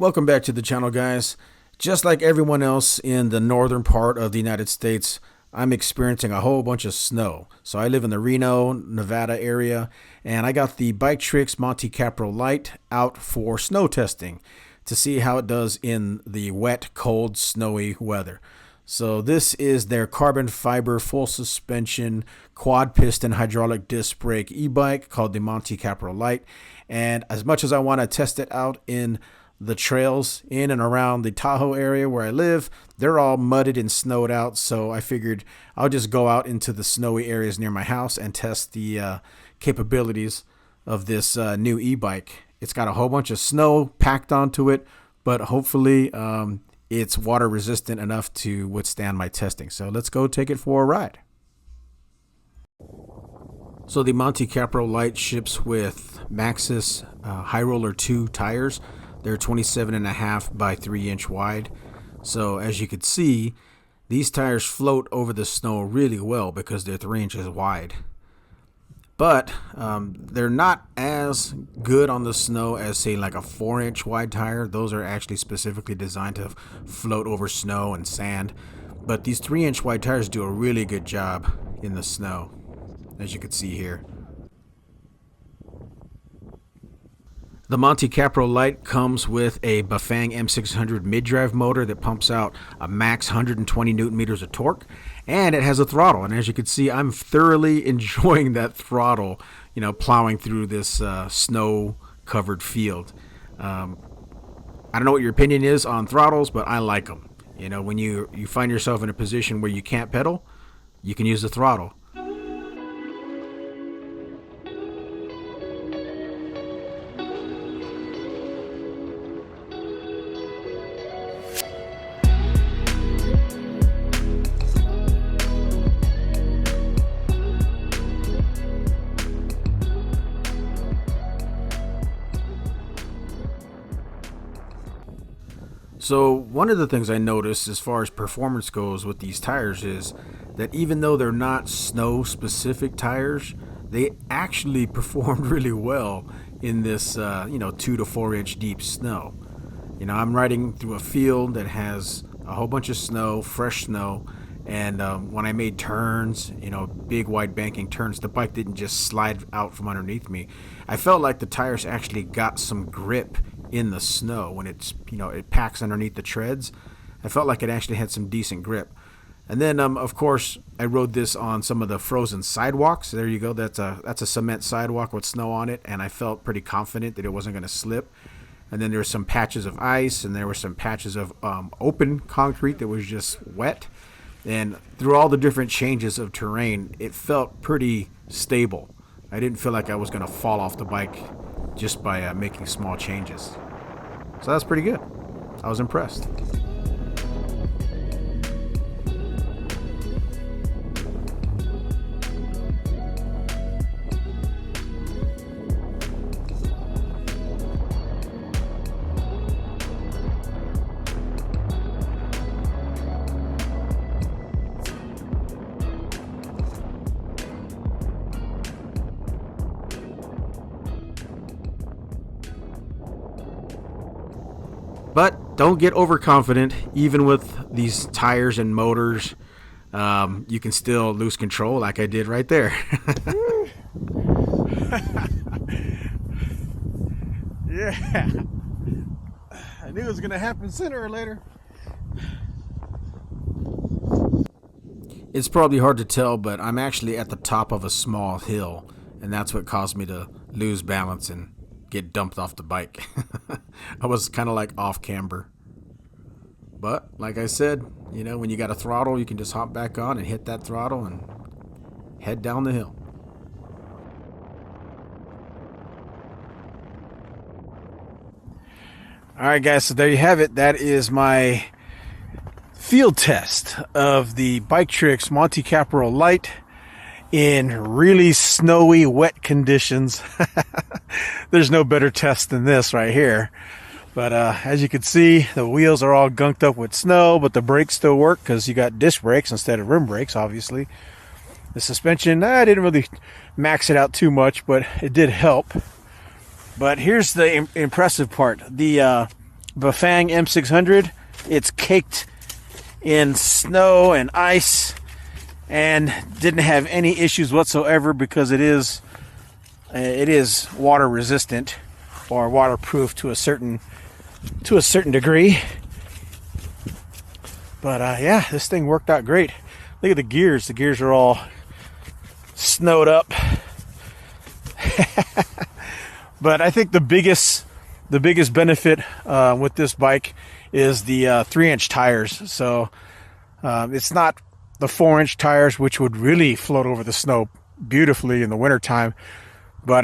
Welcome back to the channel, guys. Just like everyone else in the northern part of the United States, I'm experiencing a whole bunch of snow. So I live in the Reno, Nevada area, and I got the Biktrix Monte Capro Lite out for snow testing to see how it does in the wet, cold, snowy weather. So this is their carbon fiber full suspension quad piston hydraulic disc brake e-bike called the Monte Capro Lite. And as much as I want to test it out in the trails in and around the Tahoe area where I live, they're all mudded and snowed out. So I figured I'll just go out into the snowy areas near my house and test the capabilities of this new e-bike. It's got a whole bunch of snow packed onto it, but hopefully it's water resistant enough to withstand my testing. So let's go take it for a ride. So the Monte Capro Lite ships with Maxxis High Roller 2 tires. They're 27.5 by 3 inch wide. So as you could see, these tires float over the snow really well because they're 3 inches wide. But they're not as good on the snow as, say, like a 4 inch wide tire. Those are actually specifically designed to float over snow and sand. But these 3 inch wide tires do a really good job in the snow, as you can see here. The Monte Capro Lite comes with a Bafang M600 mid-drive motor that pumps out a max 120 newton meters of torque, and it has a throttle. And as you can see, I'm thoroughly enjoying that throttle, plowing through this snow-covered field. I don't know what your opinion is on throttles, but I like them. When you find yourself in a position where you can't pedal, you can use the throttle. So one of the things I noticed as far as performance goes with these tires is that even though they're not snow specific tires, they actually performed really well in this 2 to 4 inch deep snow. I'm riding through a field that has a whole bunch of snow, fresh snow, and when I made turns, big wide banking turns, the bike didn't just slide out from underneath me. I felt like the tires actually got some grip in the snow when it's it packs underneath the treads. I felt like it actually had some decent grip. And then of course I rode this on some of the frozen sidewalks. There you go. That's a cement sidewalk with snow on it, and I felt pretty confident that it wasn't going to slip. And then there were some patches of ice, and there were some patches of open concrete that was just wet. And through all the different changes of terrain, it felt pretty stable. I didn't feel like I was going to fall off the bike just by making small changes. So that's pretty good. I was impressed. But don't get overconfident. Even with these tires and motors, you can still lose control like I did right there. Yeah. I knew it was going to happen sooner or later. It's probably hard to tell, but I'm actually at the top of a small hill, and that's what caused me to lose balance and get dumped off the bike. I was kind of like off camber. But like I said, when you got a throttle, you can just hop back on and hit that throttle and head down the hill. All right, guys, so there you have it. That is my field test of the Biktrix Monte Capro Lite in really snowy, wet conditions. There's no better test than this right here. But as you can see, the wheels are all gunked up with snow, but the brakes still work because you got disc brakes instead of rim brakes, obviously. The suspension, I didn't really max it out too much, but it did help. But here's the impressive part. The Bafang M600. It's caked in snow and ice and didn't have any issues whatsoever because it is water resistant or waterproof to a certain degree. But yeah, this thing worked out great. Look at the gears. The gears are all snowed up. But I think the biggest benefit with this bike is the 3-inch tires. So it's not the 4-inch tires, which would really float over the snow beautifully in the wintertime. But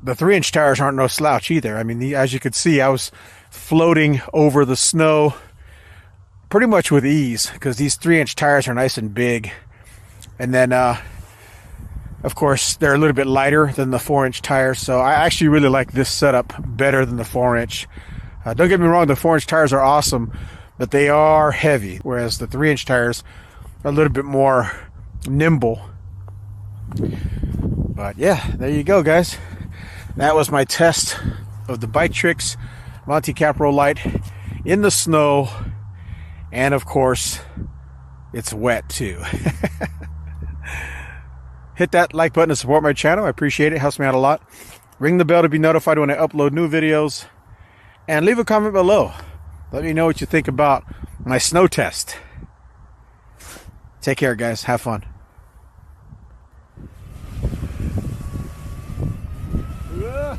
the 3-inch tires aren't no slouch either. I mean, as you could see, I was floating over the snow pretty much with ease because these 3-inch tires are nice and big. And then, of course, they're a little bit lighter than the 4-inch tires. So I actually really like this setup better than the 4-inch. Don't get me wrong, the 4-inch tires are awesome, but they are heavy, whereas the 3-inch tires are a little bit more nimble. But yeah, there you go, guys. That was my test of the Biktrix Monte Capro Lite in the snow, and of course, it's wet too. Hit that like button to support my channel. I appreciate it. It helps me out a lot. Ring the bell to be notified when I upload new videos. And leave a comment below. Let me know what you think about my snow test. Take care, guys. Have fun. Yeah.